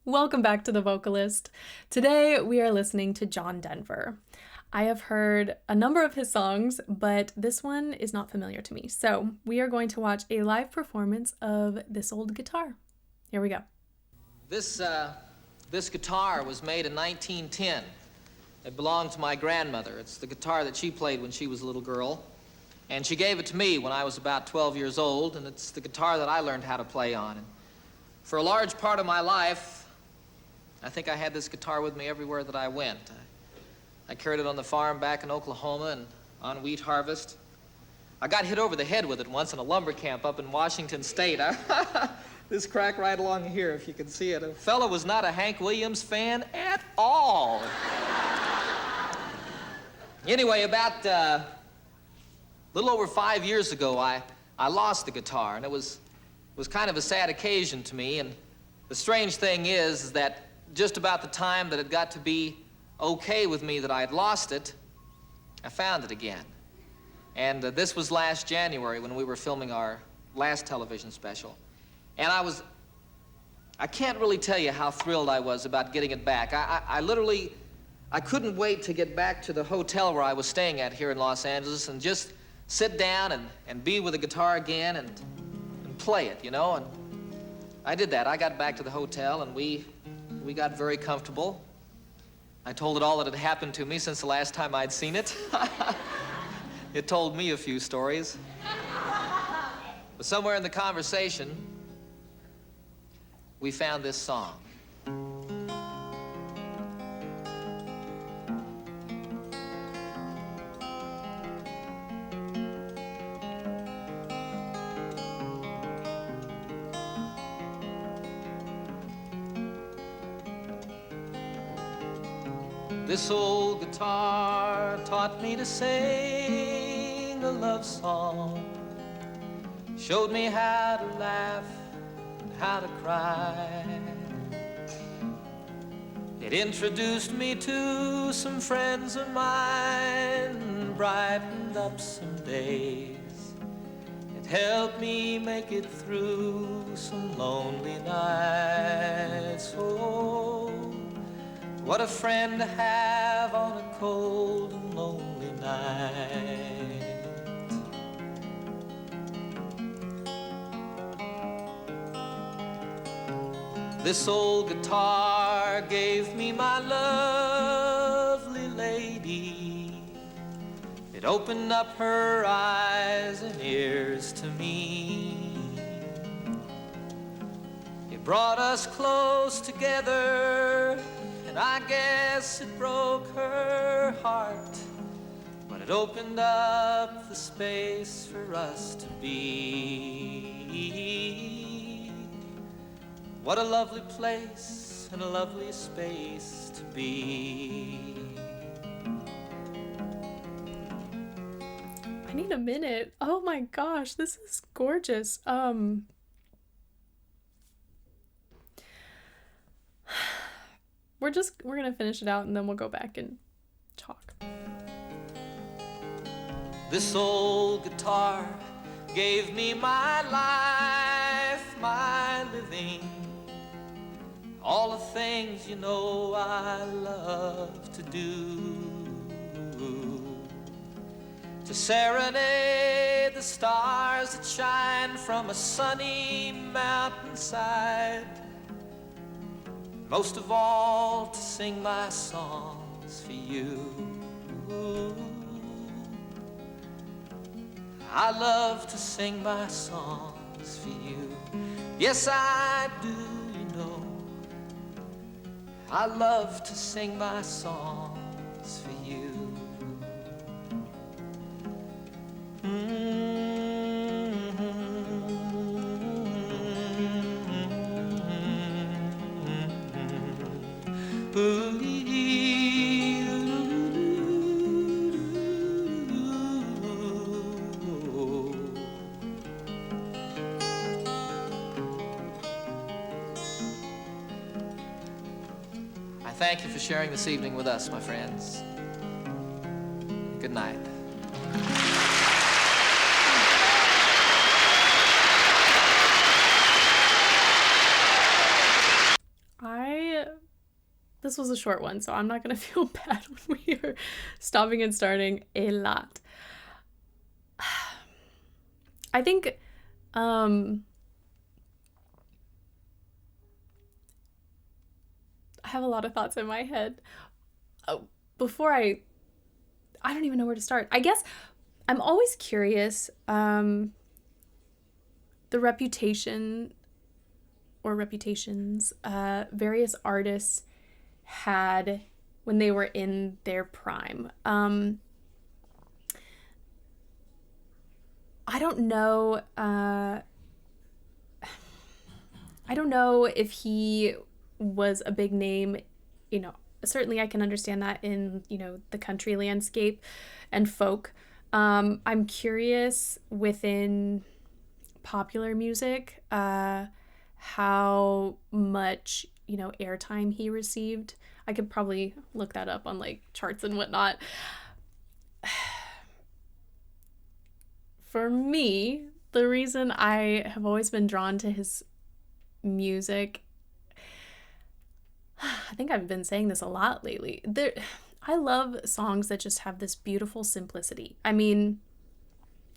Welcome back to The Vocalist. Today we are listening to John Denver. I have heard a number of his songs, but this one is not familiar to me. So we are going to watch a live performance of This Old Guitar. Here we go. This guitar was made in 1910. It belonged to my grandmother. It's the guitar that she played when she was a little girl. And she gave it to me when I was about 12 years old, and it's the guitar that I learned how to play on. And for a large part of my life, I think I had this guitar with me everywhere that I went. I carried it on the farm back in Oklahoma and on wheat harvest. I got hit over the head with it once in a lumber camp up in Washington State. This crack right along here, if you can see it. A fellow was not a Hank Williams fan at all. Anyway, about a little over 5 years ago, I lost the guitar, and it was kind of a sad occasion to me. And the strange thing is that just about the time that it got to be okay with me that I had lost it, I found it again. And this was last January when we were filming our last television special. And I can't really tell you how thrilled I was about getting it back. I couldn't wait to get back to the hotel where I was staying at here in Los Angeles and just sit down and be with the guitar again and play it, you know? And I did that. I got back to the hotel and we got very comfortable. I told it all that had happened to me since the last time I'd seen it. It told me a few stories. But somewhere in the conversation, we found this song. This old guitar taught me to sing a love song, showed me how to laugh and how to cry. It introduced me to some friends of mine and brightened up some days. It helped me make it through some lonely nights. Oh, what a friend to have on a cold and lonely night. This old guitar gave me my lovely lady. It opened up her eyes and ears to me. It brought us close together, and I guess it broke her heart, but it opened up the space for us to be. What a lovely place and a lovely space to be. I need a minute. Oh my gosh, this is gorgeous. We're gonna finish it out and then we'll go back and talk. This old guitar gave me my life, my living, all the things you know I love to do. To serenade the stars that shine from a sunny mountainside. Most of all, to sing my songs for you. I love to sing my songs for you. Yes, I do, you know. I love to sing my songs for you. I thank you for sharing this evening with us, my friends. Good night. I this was a short one, so I'm not going to feel bad when we are stopping and starting a lot. I think I have a lot of thoughts in my head. Before I don't even know where to start. I guess I'm always curious the reputation or reputations various artists had when they were in their prime. I don't know. I don't know if he was a big name. Certainly I can understand that in the country landscape and folk. I'm curious within popular music how much airtime he received. I could probably look that up on like charts and whatnot. For me, the reason I have always been drawn to his music, I think I've been saying this a lot lately. I love songs that just have this beautiful simplicity. I mean,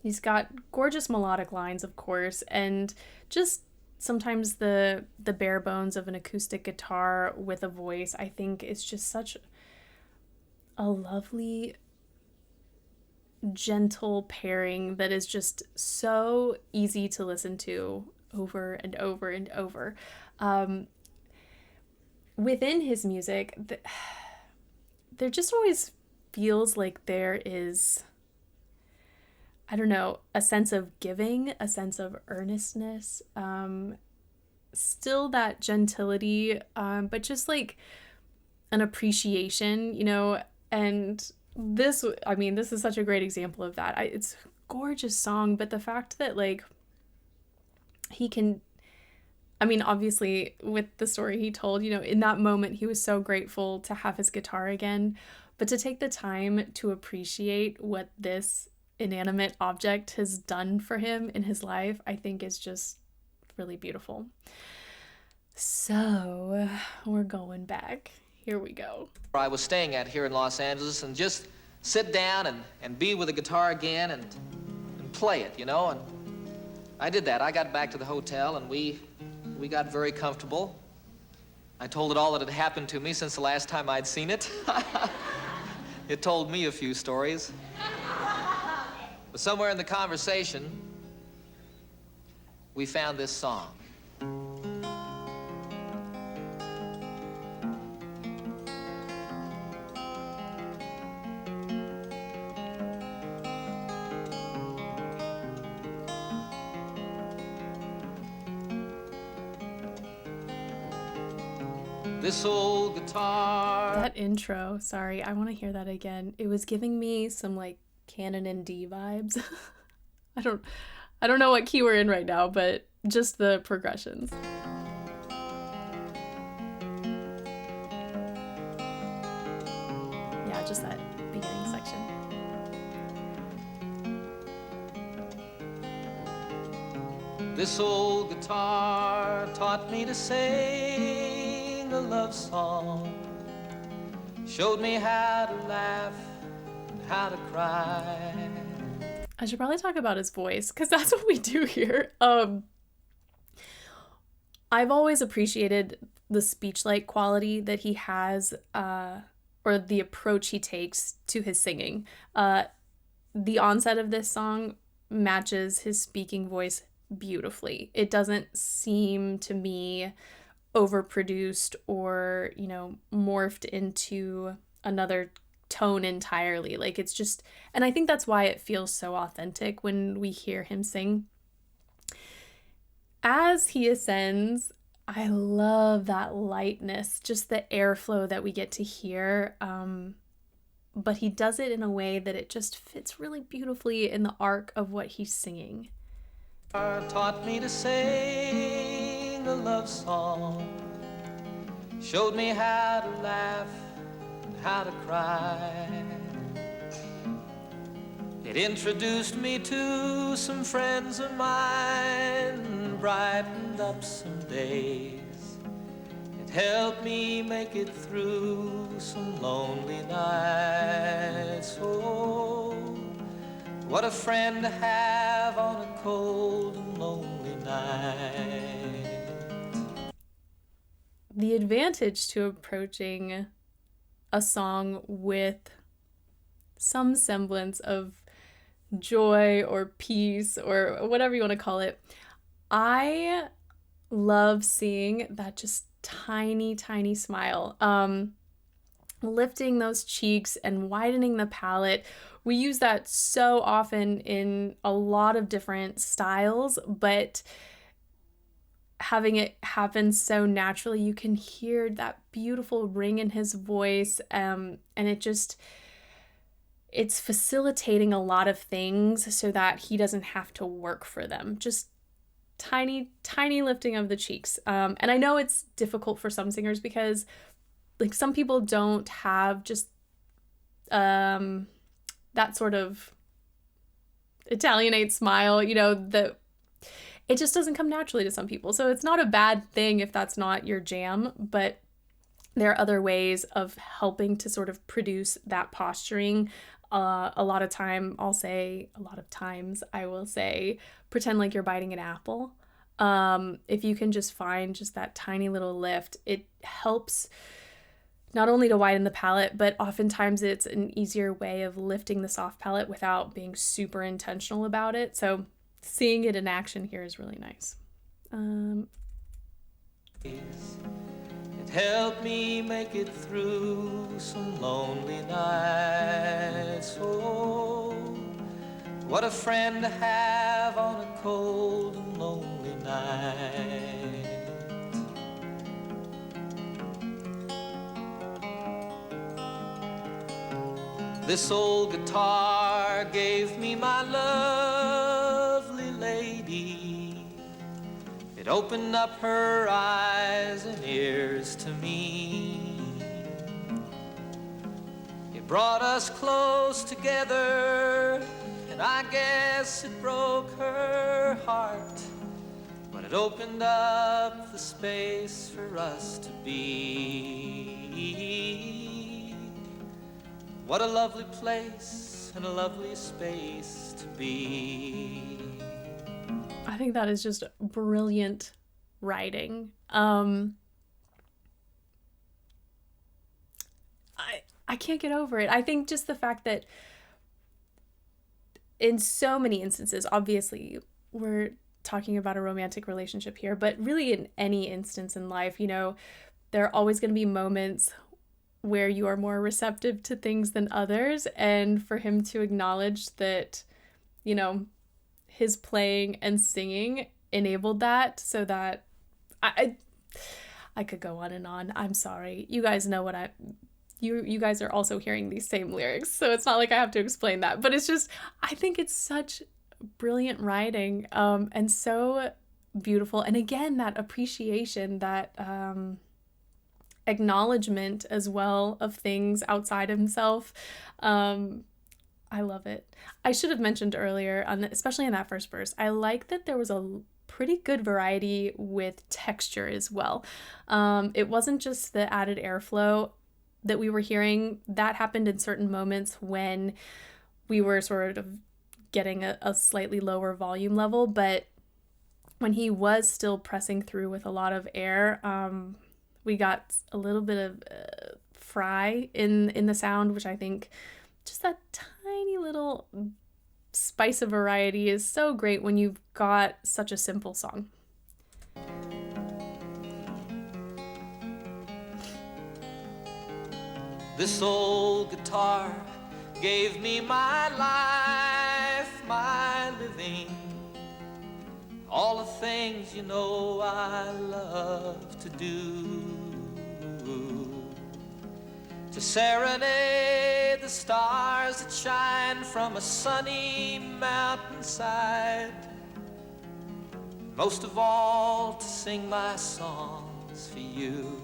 he's got gorgeous melodic lines, of course, and just sometimes the bare bones of an acoustic guitar with a voice, I think is just such a lovely, gentle pairing that is just so easy to listen to over and over and over. Within his music, there just always feels like there is, I don't know, a sense of giving, a sense of earnestness, still that gentility, but just like an appreciation, and this is such a great example of that. It's a gorgeous song, but the fact that like he can, obviously with the story he told, in that moment he was so grateful to have his guitar again, but to take the time to appreciate what this inanimate object has done for him in his life, I think is just really beautiful. So we're going back. Here we go. I was staying at here in Los Angeles and just sit down and be with the guitar again and play it, and I did that. I got back to the hotel and we got very comfortable. I told it all that had happened to me since the last time I'd seen it. It told me a few stories. But somewhere in the conversation, we found this song. This old guitar. That intro, sorry, I want to hear that again. It was giving me some like Canon in D vibes. I don't know what key we're in right now, but just the progressions. Yeah, just that beginning section. This old guitar taught me to sing a love song, showed me how to laugh and how to cry. I should probably talk about his voice, because that's what we do here. I've always appreciated the speech-like quality that he has, or the approach he takes to his singing. The onset of this song matches his speaking voice beautifully. It doesn't seem to me overproduced or, morphed into another tone entirely. Like, it's just, and I think that's why it feels so authentic when we hear him sing. As he ascends, I love that lightness, just the airflow that we get to hear. But he does it in a way that it just fits really beautifully in the arc of what he's singing. Taught me to sing a love song, showed me how to laugh and how to cry. It introduced me to some friends of mine, brightened up some days. It helped me make it through some lonely nights. Oh, what a friend to have on a cold and lonely night. The advantage to approaching a song with some semblance of joy or peace or whatever you want to call it, I love seeing that just tiny, tiny smile. Lifting those cheeks and widening the palate. We use that so often in a lot of different styles, but having it happen so naturally, you can hear that beautiful ring in his voice, and it's facilitating a lot of things so that he doesn't have to work for them. Just tiny, tiny lifting of the cheeks. And I know it's difficult for some singers because like some people don't have just that sort of Italianate smile, it just doesn't come naturally to some people. So it's not a bad thing if that's not your jam, but there are other ways of helping to sort of produce that posturing. A lot of times I will say, pretend like you're biting an apple. If you can just find just that tiny little lift, it helps not only to widen the palate, but oftentimes it's an easier way of lifting the soft palate without being super intentional about it. So seeing it in action here is really nice. It helped me make it through some lonely nights. Oh, what a friend to have on a cold and lonely night. This old guitar gave me my lovely lady. It opened up her eyes and ears to me. It brought us close together, and I guess it broke her heart. But it opened up the space for us to be. What a lovely place and a lovely space to be. I think that is just brilliant writing. I can't get over it. I think just the fact that in so many instances, obviously we're talking about a romantic relationship here, but really in any instance in life, there are always going to be moments where you are more receptive to things than others, and for him to acknowledge that, his playing and singing enabled that, so that I could go on and on. I'm sorry. You guys know what you guys are also hearing these same lyrics, so it's not like I have to explain that, but it's just, I think it's such brilliant writing, and so beautiful. And again, that appreciation, that acknowledgement as well of things outside himself. I love it. I should have mentioned earlier, especially in that first verse, I like that there was a pretty good variety with texture as well. It wasn't just the added airflow that we were hearing. That happened in certain moments when we were sort of getting a slightly lower volume level, but when he was still pressing through with a lot of air, we got a little bit of fry in the sound, which I think just that tiny little spice of variety is so great when you've got such a simple song. This old guitar gave me my life, my living, all the things I love to do. To serenade the stars that shine from a sunny mountainside. Most of all, to sing my songs for you.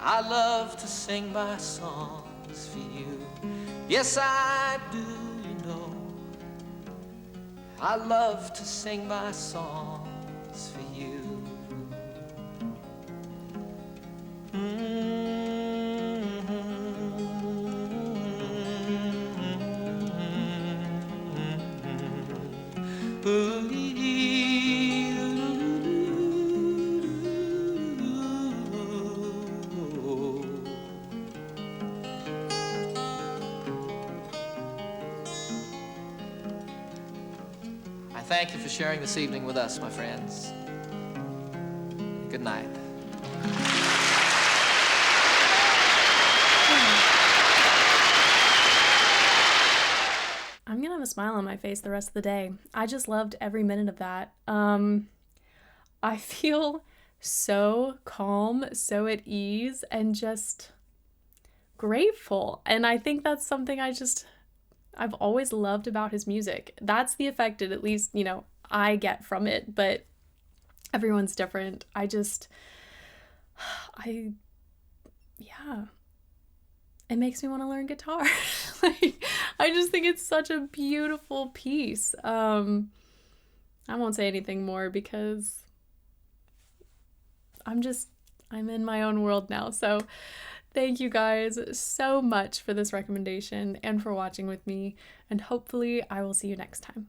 I love to sing my songs for you. Yes, I do, I love to sing my songs for you. thank you for sharing this evening with us, my friends. Good night. I'm gonna have a smile on my face the rest of the day. I just loved every minute of that. I feel so calm, so at ease, and just grateful. And I think that's something I've always loved about his music. That's the effect that at least, I get from it, but everyone's different. Yeah. It makes me want to learn guitar. I just think it's such a beautiful piece. I won't say anything more because I'm in my own world now. So thank you guys so much for this recommendation and for watching with me. And hopefully I will see you next time.